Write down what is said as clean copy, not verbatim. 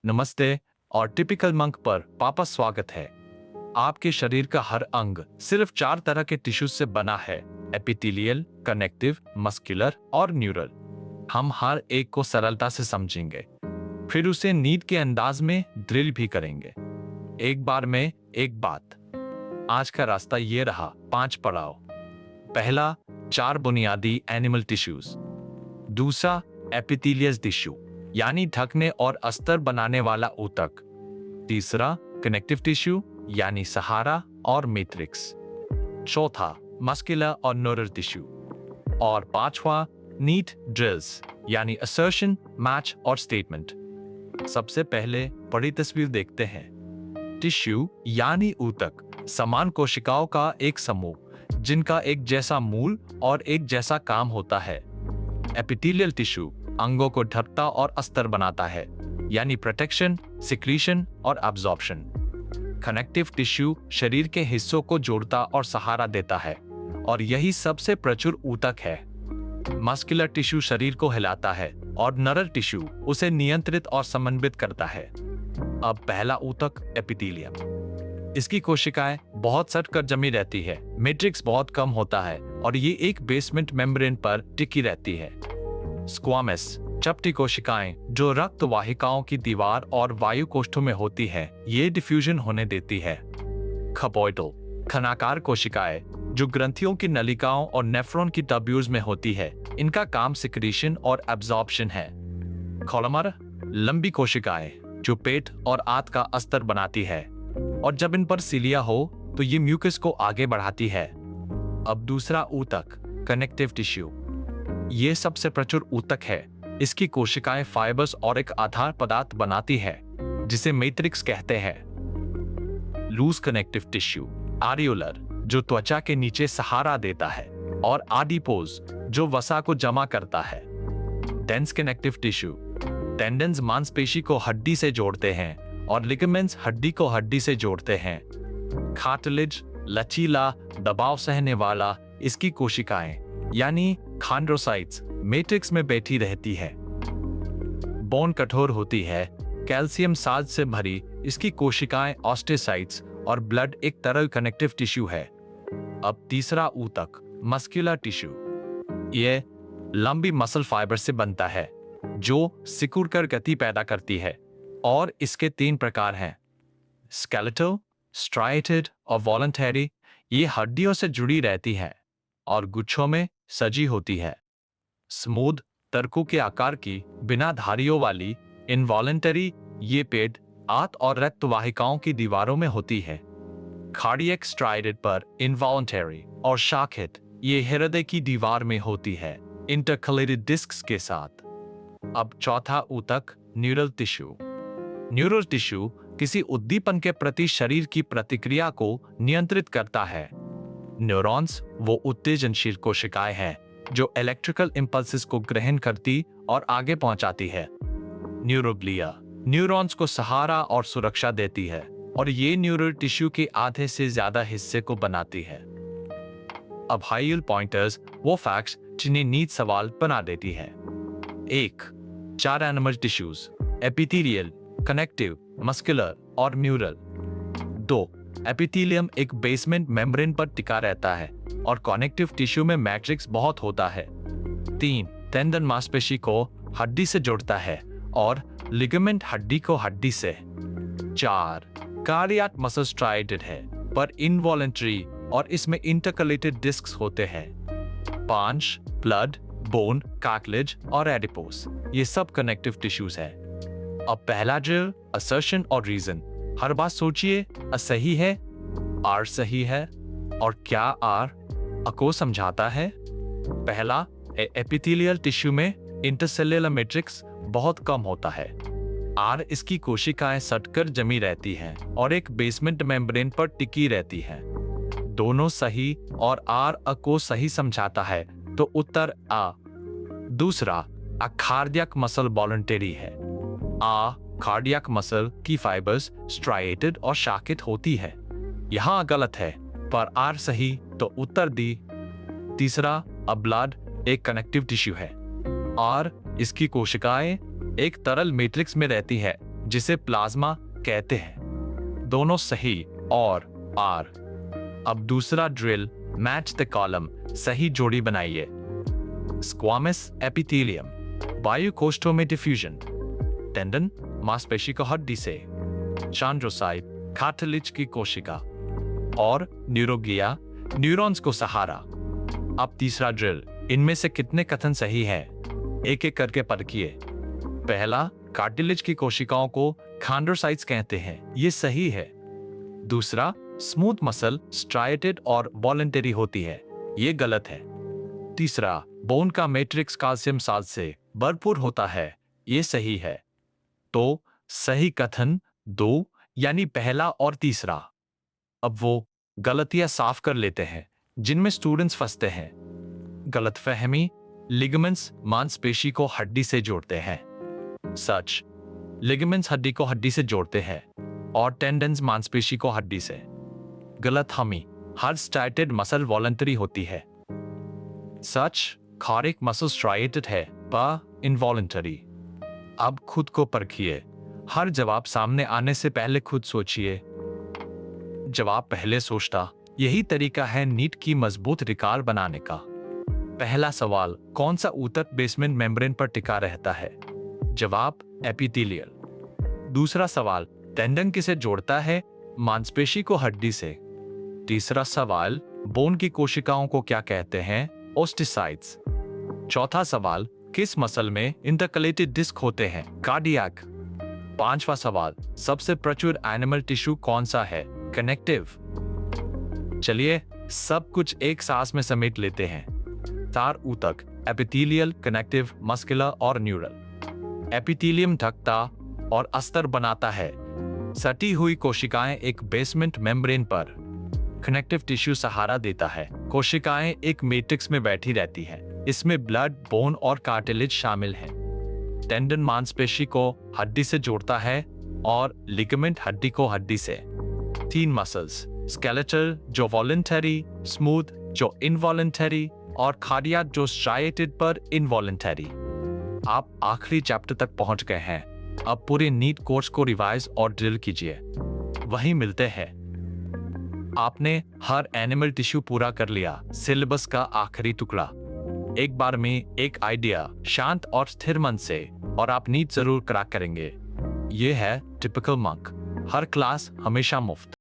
नमस्ते और typical monk पर वापस स्वागत है। आपके शरीर का हर अंग सिर्फ 4 तरह के टिश्यूज से बना है: एपिथेलियल, कनेक्टिव, मस्कुलर और न्यूरल। हम हर एक को सरलता से समझेंगे, फिर उसे नींद के अंदाज में ड्रिल भी करेंगे। एक बार में एक बात। आज का रास्ता ये रहा: 5 पड़ाव। पहला, 4 बुनियादी एनिमल टिश्यूज। दूसरा, एपिथेलियस टिश्यू यानी ढकने और अस्तर बनाने वाला ऊतक। तीसरा, कनेक्टिव टिश्यू यानी सहारा और मैट्रिक्स। चौथा, मस्कुलर और न्यूरल टिश्यू। और पांचवा, नीट ड्रिल्स यानी असर्शन, मैच और स्टेटमेंट। सबसे पहले बड़ी तस्वीर देखते हैं। टिश्यू यानी ऊतक समान कोशिकाओं का एक समूह जिनका एक जैसा मूल और एक जैसा काम होता है। एपिथेलियल टिश्यू अंगों को ढकता और अस्तर बनाता है, यानी प्रोटेक्शन, सिक्रीशन और एब्जॉर्प्शन। कनेक्टिव टिश्यू शरीर के हिस्सों को जोड़ता और सहारा देता है, और यही सबसे प्रचुर ऊतक है। मस्कुलर टिश्यू शरीर को हिलाता है और न्यूरल टिश्यू उसे नियंत्रित और समन्वित करता है। अब पहला ऊतक, एपिथेलियम। इसकी कोशिकाएं बहुत सटकर जमी रहती है, मैट्रिक्स बहुत कम होता है और ये एक बेसमेंट मेम्ब्रेन पर टिकी रहती है। स्क्वामस, चपटी कोशिकाएं जो रक्त वाहिकाओं की दीवार और वायु कोष्ठों में होती है, ये डिफ्यूजन होने देती है। खबोइडल, घनाकार कोशिकाएं जो ग्रंथियों की नलिकाओं और नेफ्रॉन की टब्यूल्स में होती है, इनका काम सिक्रीशन और एब्जॉर्प्शन है। कोलोमर, लंबी कोशिकाएं जो पेट और आंत का अस्तर बनाती है, और जब इन पर सिलिया हो तो ये म्यूकस को आगे बढ़ाती है। अब दूसरा ऊतक, कनेक्टिव टिश्यू। ये सबसे प्रचुर ऊतक है। इसकी कोशिकाएं फाइबर्स और एक आधार पदार्थ बनाती है जिसे मैट्रिक्स कहते हैं। लूज कनेक्टिव टिश्यू, आरियोलर जो त्वचा के नीचे सहारा देता है, और आडिपोज जो वसा को जमा करता है। डेंस कनेक्टिव टिश्यू, टेंडन्स मांसपेशी को हड्डी से जोड़ते हैं और लिगामेंट्स हड्डी को हड्डी से जोड़ते हैं। कार्टिलेज, लचीला, दबाव सहने वाला, इसकी कोशिकाएं यानी खॉन्ड्रोसाइट्स मैट्रिक्स में बैठी रहती है। बोन कठोर होती है, कैल्शियम साज से भरी, इसकी कोशिकाएं ऑस्टियोसाइट्स, और ब्लड एक तरल कनेक्टिव टिश्यू है। अब तीसरा ऊतक, मस्कुलर टिश्यू। यह लंबी मसल फाइबर से बनता है जो सिकुड़कर गति पैदा करती है, और इसके 3 प्रकार हैं: स्केलेटल, स्ट्राइएटेड और वॉलंटरी। ये हड्डियों से जुड़ी रहती है और गुच्छों में सजी होती है। स्मूथ, तर्कु के आकार की, बिना धारियों वाली, इनवॉलंटरी, ये पेट, आंत और रक्त वाहिकाओं की दीवारों में होती है। कार्डियक स्ट्राइडेड पर इनवॉलंटरी, और शाखित, ये हृदय की दीवार में होती है, इंटरकलेटेड डिस्क्स के साथ। अब चौथा ऊतक, न्यूरल टिश्यू। न्यूरल टिश्यू किसी उद्दीपन के प्रति शरीर की प्रतिक्रिया को नियंत्रित करता है। न्यूरॉन्स वो उत्तेजनशील कोशिकाएं हैं जो इलेक्ट्रिकल इंपल्सेस को ग्रहण करती और आगे पहुंचाती है। न्यूरोग्लिया न्यूरॉन्स को सहारा और सुरक्षा देती है, और ये न्यूरल टिश्यू के आधे से ज्यादा हिस्से को बनाती है। अब हाई पॉइंटर्स, वो फैक्ट्स जिन्हें नींद सवाल बना देती है। 1. 4 animal tissues, epithelial, connective, muscular और न्यूरल। 2. एपिथेलियम एक बेसमेंट मेम्ब्रेन पर टिका रहता है, और कनेक्टिव टिश्यू में मैट्रिक्स बहुत होता है। 3. टेंडन मांसपेशी को हड्डी से जोड़ता है, और लिगामेंट हड्डी को हड्डी से। 4. कार्डियक मसल स्ट्राइएटेड है पर इनवॉलंटरी, और इसमें इंटरकलेटेड डिस्क्स होते हैं। 5. ब्लड, बोन, कार्टिलेज और एडिपोस, ये सब कनेक्टिव टिश्यूज है। अब पहला ड्रिल, असर्शन और रीजन। हर बात सोचिए, सही है, आर सही है, और क्या आर को समझाता है? पहला, एपिथेलियल टिश्यू में इंटरसेल्युलर मैट्रिक्स बहुत कम होता है। आर, इसकी कोशिकाएं सटकर जमी रहती हैं और एक बेसमेंट मेम्ब्रेन पर टिकी रहती हैं। दोनों सही, और आर को सही समझाता है, तो उत्तर आ। दूसरा, कार्डियक मसल वॉलंटरी है। कार्डियक मसल की फाइबर्स स्ट्राइएटेड और शाखित होती है। यहां गलत है, पर आर सही, तो उत्तर दी। तीसरा, ब्लड एक कनेक्टिव टिश्यू है। आर, इसकी कोशिकाएं एक तरल मैट्रिक्स में रहती है जिसे प्लाज्मा कहते हैं। दोनों सही और आर। अब दूसरा ड्रिल, मैच द कॉलम, सही जोड़ी बनाइए। स्क्वामस एपिथेलियम, वायु कोष्ठों में डिफ्यूजन, टेंडन मांसपेशी को हड्डी से, चॉन्ड्रोसाइट कार्टिलेज की कोशिका, और न्यूरोग्लिया न्यूरॉन्स को सहारा। अब तीसरा ड्रिल, इनमें से कितने कथन सही है, एक एक करके परखिए। पहला, कार्टिलेज की कोशिकाओं को खॉन्ड्रोसाइट्स कहते हैं, ये सही है। दूसरा, स्मूथ मसल स्ट्राइएटेड और वॉलंटरी होती है, ये गलत है। तीसरा, बोन का मैट्रिक्स कैल्शियम साल्ट से भरपूर होता है, ये सही है। तो सही कथन 2 यानी पहला और तीसरा। अब वो गलतियां साफ कर लेते हैं जिनमें स्टूडेंट्स फंसते हैं। गलतफहमी, लिगामेंट्स मांसपेशी को हड्डी से जोड़ते हैं। सच, लिगामेंट्स हड्डी को हड्डी से जोड़ते हैं और टेंडन्स मांसपेशी को हड्डी से। गलतफहमी, हर स्ट्राइएटेड मसल वॉलंटरी होती है। सच, हर एक मसल स्ट्राइएटेड है पर इनवॉलंटरी। अब खुद को परखिए। हर जवाब सामने आने से पहले खुद सोचिए। जवाब पहले सोचता, यही तरीका है नीट की मजबूत रिकॉर्ड बनाने का। पहला सवाल, कौन सा ऊतक बेसमेंट मेम्ब्रेन पर टिका रहता है? जवाब, एपिथेलियल। दूसरा सवाल, टेंडन किसे जोड़ता है? मांसपेशी को हड्डी से। तीसरा सवाल, बोन की कोशिकाओं को क्या कहते हैं? ओस्टिसाइट्स। चौथा सवाल, किस मसल में इंटरकलेटेड डिस्क होते हैं? कार्डियक। पांचवा सवाल, सबसे प्रचुर एनिमल टिश्यू कौन सा है? कनेक्टिव। चलिए सब कुछ एक सांस में समेट लेते हैं। 4 ऊतक, एपिथेलियल, कनेक्टिव, मस्कुलर और न्यूरल। एपिथेलियम ढकता और अस्तर बनाता है। सटी हुई कोशिकाएं एक बेसमेंट मेम्ब्रेन पर। कनेक्टिव टिश्यू सहारा देता है। कोशिकाएं एक मैट्रिक्स में बैठी रहती हैं। इसमें ब्लड, बोन और कार्टिलेज शामिल हैं। टेंडन मांसपेशी को हड्डी से जोड़ता है और लिगामेंट हड्डी को हड्डी से। 3 मसल्स, स्केलेटल जो वॉलंटरी, स्मूथ जो इनवॉलंटरी और कार्डियक जो स्ट्राइएटेड पर इनवॉलंटरी। आप आखिरी चैप्टर तक पहुंच गए हैं। अब पूरे नीट कोर्स को रिवाइज और ड्रिल कीजिए। वहीं मिलते हैं। आपने हर एनिमल टिश्यू पूरा कर लिया। सिलेबस का आखिरी टुकड़ा। एक बार में एक आइडिया, शांत और स्थिर मन से, और आप नीट जरूर क्रैक करेंगे। ये है टिपिकल मंक। हर क्लास हमेशा मुफ्त।